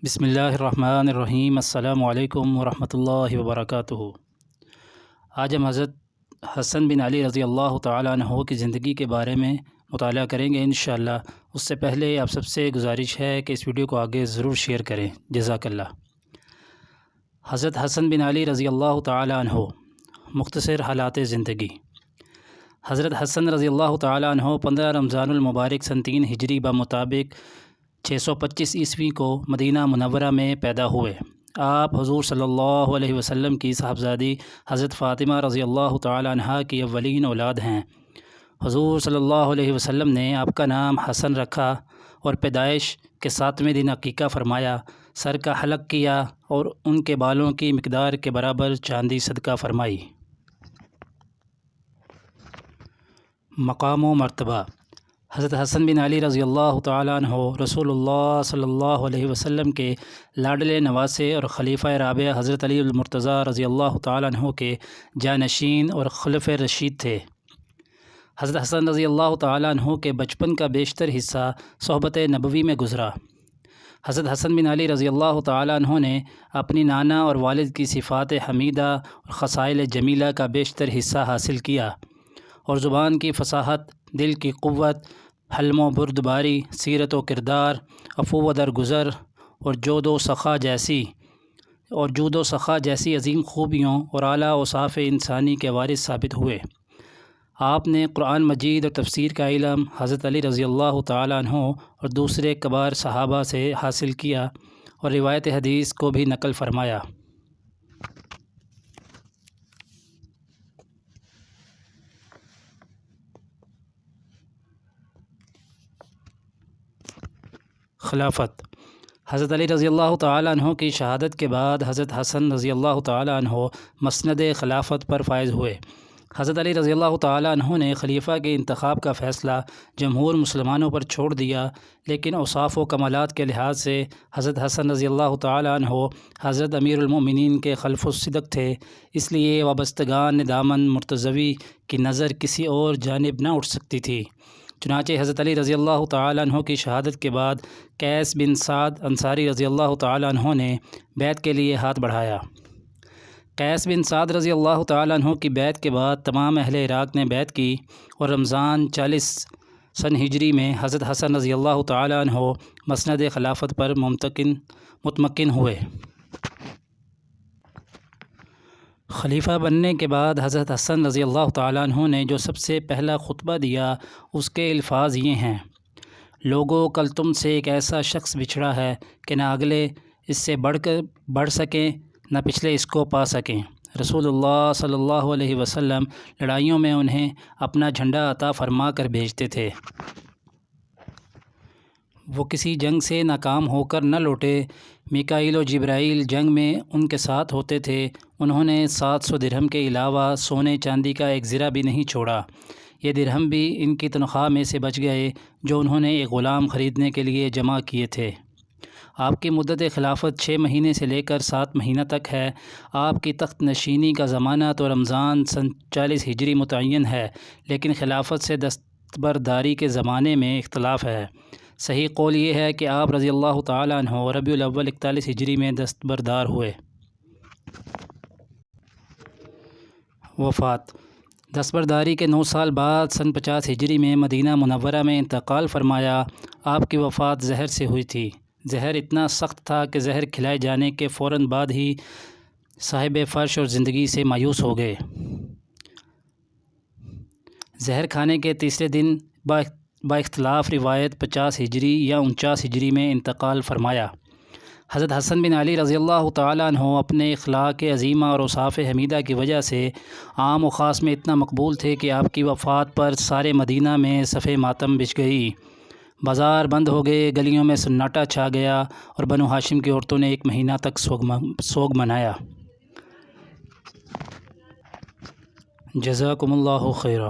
بسم اللہ الرحمن الرحیم۔ السلام علیکم ورحمۃ اللہ وبرکاتہ۔ آج ہم حضرت حسن بن علی رضی اللہ تعالیٰ عنہ کی زندگی کے بارے میں مطالعہ کریں گے انشاءاللہ۔ اس سے پہلے آپ سب سے گزارش ہے کہ اس ویڈیو کو آگے ضرور شیئر کریں، جزاک اللہ۔ حضرت حسن بن علی رضی اللہ تعالیٰ عنہ، مختصر حالات زندگی۔ حضرت حسن رضی اللہ تعالیٰ عنہ 15 رمضان المبارک سن 3 ہجری بمطابق 625 عیسوی کو مدینہ منورہ میں پیدا ہوئے۔ آپ حضور صلی اللہ علیہ وسلم کی صاحبزادی حضرت فاطمہ رضی اللہ تعالیٰ عنہا کی اولین اولاد ہیں۔ حضور صلی اللہ علیہ وسلم نے آپ کا نام حسن رکھا اور پیدائش کے 7ویں دن عقیقہ فرمایا، سر کا حلق کیا اور ان کے بالوں کی مقدار کے برابر چاندی صدقہ فرمائی۔ مقام و مرتبہ۔ حضرت حسن بن علی رضی اللہ تعالیٰ عنہ رسول اللہ صلی اللہ علیہ وسلم کے لاڈلے نواسے اور خلیفہ رابع حضرت علی المرتضیٰ رضی اللہ تعالیٰ عنہ کے جانشین اور خلفۂ رشید تھے۔ حضرت حسن رضی اللہ تعالیٰ عنہ کے بچپن کا بیشتر حصہ صحبت نبوی میں گزرا۔ حضرت حسن بن علی رضی اللہ تعالیٰ عنہ نے اپنی نانا اور والد کی صفات حمیدہ اور خصائل جمیلہ کا بیشتر حصہ حاصل کیا اور زبان کی فصاحت، دل کی قوت، حلم و بردباری، سیرت و کردار، عفو و درگزر اور جود و سخا جیسی عظیم خوبیوں اور اعلیٰ اوصاف انسانی کے وارث ثابت ہوئے۔ آپ نے قرآن مجید اور تفسیر کا علم حضرت علی رضی اللہ تعالیٰ عنہ اور دوسرے کبار صحابہ سے حاصل کیا اور روایت حدیث کو بھی نقل فرمایا۔ خلافت۔ حضرت علی رضی اللہ تعالیٰ عنہ کی شہادت کے بعد حضرت حسن رضی اللہ تعالیٰ عنہ مسند خلافت پر فائز ہوئے۔ حضرت علی رضی اللہ تعالیٰ عنہ نے خلیفہ کے انتخاب کا فیصلہ جمہور مسلمانوں پر چھوڑ دیا، لیکن اوصاف و کمالات کے لحاظ سے حضرت حسن رضی اللہ تعالیٰ عنہ حضرت امیر المؤمنین کے خلف الصدق تھے، اس لیے وابستگان دامن مرتضوی کی نظر کسی اور جانب نہ اٹھ سکتی تھی۔ چنانچہ حضرت علی رضی اللہ تعالیٰ عنہ کی شہادت کے بعد قیس بن سعد انصاری رضی اللہ تعالیٰ عنہ نے بیعت کے لیے ہاتھ بڑھایا۔ قیس بن سعد رضی اللہ تعالیٰ عنہ کی بیعت کے بعد تمام اہل عراق نے بیعت کی اور رمضان 40 سن ہجری میں حضرت حسن رضی اللہ تعالیٰ عنہ مسند خلافت پر مطمئن ہوئے۔ خلیفہ بننے کے بعد حضرت حسن رضی اللہ تعالیٰ عنہ نے جو سب سے پہلا خطبہ دیا، اس کے الفاظ یہ ہیں: لوگو، کل تم سے ایک ایسا شخص بچھڑا ہے کہ نہ اگلے اس سے بڑھ سکیں نہ پچھلے اس کو پا سکیں۔ رسول اللہ صلی اللہ علیہ وسلم لڑائیوں میں انہیں اپنا جھنڈا عطا فرما کر بھیجتے تھے۔ وہ کسی جنگ سے ناکام ہو کر نہ لوٹے۔ میکائیل و جبرائیل جنگ میں ان کے ساتھ ہوتے تھے۔ انہوں نے 700 درہم کے علاوہ سونے چاندی کا ایک زرہ بھی نہیں چھوڑا۔ یہ درہم بھی ان کی تنخواہ میں سے بچ گئے جو انہوں نے ایک غلام خریدنے کے لیے جمع کیے تھے۔ آپ کی مدت خلافت 6 مہینے سے لے کر 7 مہینہ تک ہے۔ آپ کی تخت نشینی کا زمانہ تو رمضان سن 40 ہجری متعین ہے، لیکن خلافت سے دستبرداری کے زمانے میں اختلاف ہے۔ صحیح قول یہ ہے کہ آپ رضی اللہ تعالیٰ عنہ ربیع الاول 41 ہجری میں دستبردار ہوئے۔ وفات۔ دستبرداری کے 9 سال بعد سن 50 ہجری میں مدینہ منورہ میں انتقال فرمایا۔ آپ کی وفات زہر سے ہوئی تھی۔ زہر اتنا سخت تھا کہ زہر کھلائے جانے کے فوراً بعد ہی صاحب فرش اور زندگی سے مایوس ہو گئے۔ زہر کھانے کے تیسرے دن با اختلاف روایت 50 ہجری یا 49 ہجری میں انتقال فرمایا۔ حضرت حسن بن علی رضی اللہ تعالیٰ عنہ اپنے اخلاق عظیمہ اور اوصاف حمیدہ کی وجہ سے عام و خاص میں اتنا مقبول تھے کہ آپ کی وفات پر سارے مدینہ میں صف ماتم بچھ گئی۔ بازار بند ہو گئے، گلیوں میں سناٹا چھا گیا اور بنو ہاشم کی عورتوں نے 1 مہینہ تک سوگ منایا۔ جزاکم اللہ خیرا۔